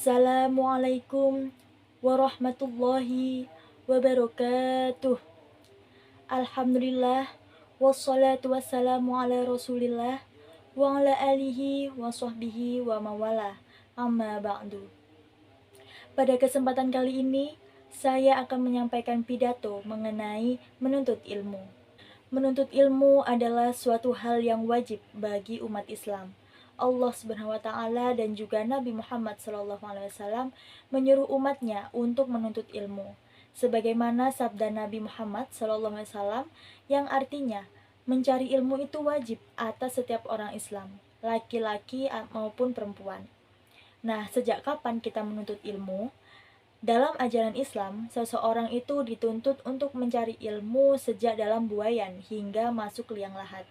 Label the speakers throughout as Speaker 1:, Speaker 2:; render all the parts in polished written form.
Speaker 1: Assalamualaikum warahmatullahi wabarakatuh. Alhamdulillah wassalatu wassalamu ala Rasulillah wa ala alihi wa sahbihi wa mawala. Amma ba'du. Pada kesempatan kali ini saya akan menyampaikan pidato mengenai menuntut ilmu. Menuntut ilmu adalah suatu hal yang wajib bagi umat Islam. Allah Subhanahu wa taala dan juga Nabi Muhammad SAW menyuruh umatnya untuk menuntut ilmu. Sebagaimana sabda Nabi Muhammad SAW yang artinya mencari ilmu itu wajib atas setiap orang Islam, laki-laki maupun perempuan. Nah, sejak kapan kita menuntut ilmu? Dalam ajaran Islam, seseorang itu dituntut untuk mencari ilmu sejak dalam buayan hingga masuk liang lahat.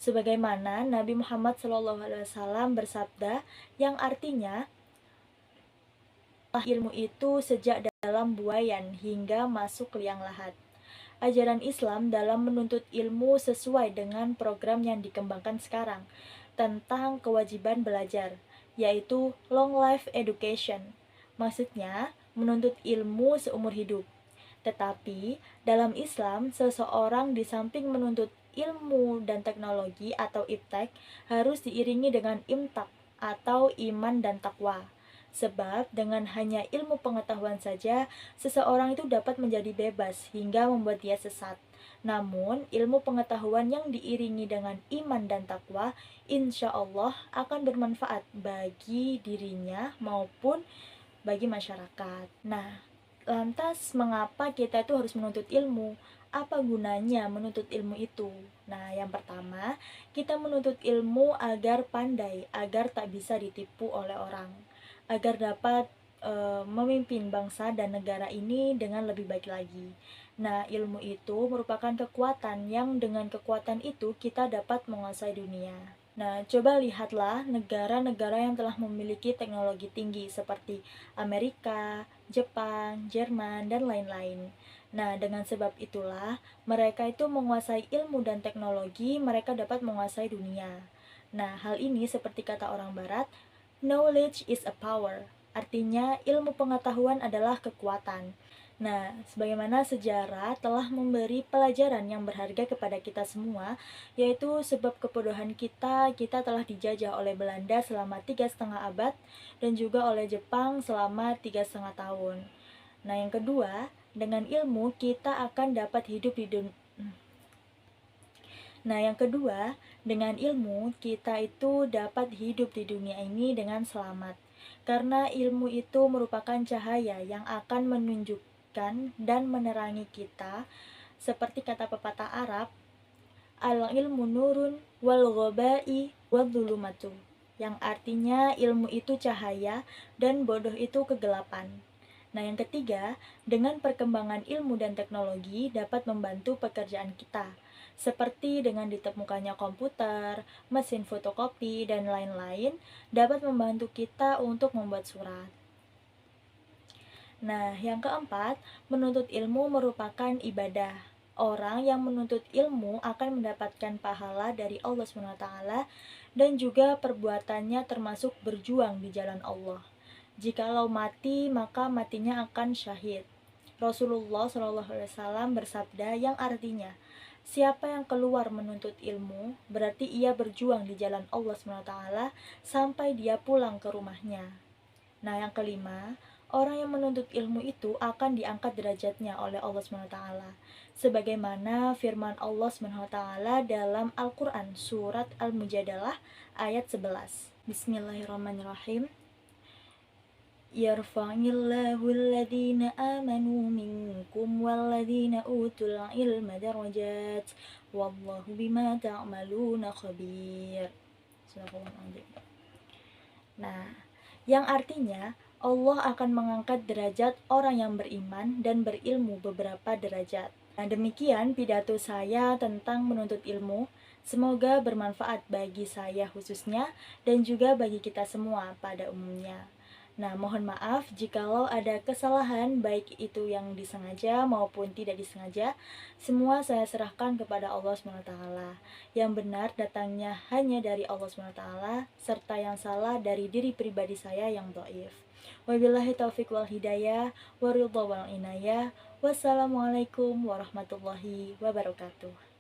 Speaker 1: Sebagaimana Nabi Muhammad SAW bersabda yang artinya ilmu itu sejak dalam buayan hingga masuk liang lahat. Ajaran Islam dalam menuntut ilmu sesuai dengan program yang dikembangkan sekarang tentang kewajiban belajar, yaitu long life education. Maksudnya, menuntut ilmu seumur hidup. Tetapi, dalam Islam, seseorang di samping menuntut ilmu dan teknologi atau iptek harus diiringi dengan imtak atau iman dan takwa. Sebab dengan hanya ilmu pengetahuan saja, seseorang itu dapat menjadi bebas hingga membuat dia sesat. Namun, ilmu pengetahuan yang diiringi dengan iman dan takwa, insya Allah akan bermanfaat bagi dirinya maupun bagi masyarakat. Nah, lantas mengapa kita itu harus menuntut ilmu? Apa gunanya menuntut ilmu itu? Nah, yang pertama, kita menuntut ilmu agar pandai, agar tak bisa ditipu oleh orang, agar dapat memimpin bangsa dan negara ini dengan lebih baik lagi. Nah, ilmu itu merupakan kekuatan yang dengan kekuatan itu kita dapat menguasai dunia. Nah, coba lihatlah negara-negara yang telah memiliki teknologi tinggi seperti Amerika, Jepang, Jerman, dan lain-lain. Nah, dengan sebab itulah mereka itu menguasai ilmu dan teknologi, mereka dapat menguasai dunia. Nah, hal ini seperti kata orang barat, knowledge is a power. Artinya, ilmu pengetahuan adalah kekuatan. Nah, sebagaimana sejarah telah memberi pelajaran yang berharga kepada kita semua, yaitu sebab kebodohan kita telah dijajah oleh Belanda selama 3,5 abad dan juga oleh Jepang selama 3,5 tahun. Nah, yang kedua, dengan ilmu kita akan dapat hidup di dunia. Nah, yang kedua, dengan ilmu kita itu dapat hidup di dunia ini dengan selamat. Karena ilmu itu merupakan cahaya yang akan menunjukkan dan menerangi kita, seperti kata pepatah Arab, al-ilmu nurun wal ghabai wadh-dhulumatu, yang artinya ilmu itu cahaya dan bodoh itu kegelapan. Nah, yang ketiga, dengan perkembangan ilmu dan teknologi dapat membantu pekerjaan kita, seperti dengan ditemukannya komputer, mesin fotokopi, dan lain-lain, dapat membantu kita untuk membuat surat. Nah, yang keempat, menuntut ilmu merupakan ibadah. Orang yang menuntut ilmu akan mendapatkan pahala dari Allah SWT dan juga perbuatannya termasuk berjuang di jalan Allah. Jikalau mati, maka matinya akan syahid. Rasulullah SAW bersabda yang artinya, siapa yang keluar menuntut ilmu, berarti ia berjuang di jalan Allah SWT sampai dia pulang ke rumahnya. Nah, yang kelima, orang yang menuntut ilmu itu akan diangkat derajatnya oleh Allah SWT. Sebagaimana firman Allah SWT dalam Al-Quran surat Al-Mujadalah ayat 11. Bismillahirrahmanirrahim. Yarfa'illahu alladhina amanu minkum walladhina utul ilma darajat wallahu bima ta'maluna khabir. Nah, yang artinya Allah akan mengangkat derajat orang yang beriman dan berilmu beberapa derajat. Nah, demikian pidato saya tentang menuntut ilmu. Semoga bermanfaat bagi saya khususnya dan juga bagi kita semua pada umumnya. Nah, mohon maaf jikalau ada kesalahan, baik itu yang disengaja maupun tidak disengaja. Semua saya serahkan kepada Allah SWT. Yang benar datangnya hanya dari Allah SWT, serta yang salah dari diri pribadi saya yang dhaif. Wabillahi taufiq wal hidayah, waridha wal inayah. Wassalamualaikum warahmatullahi wabarakatuh.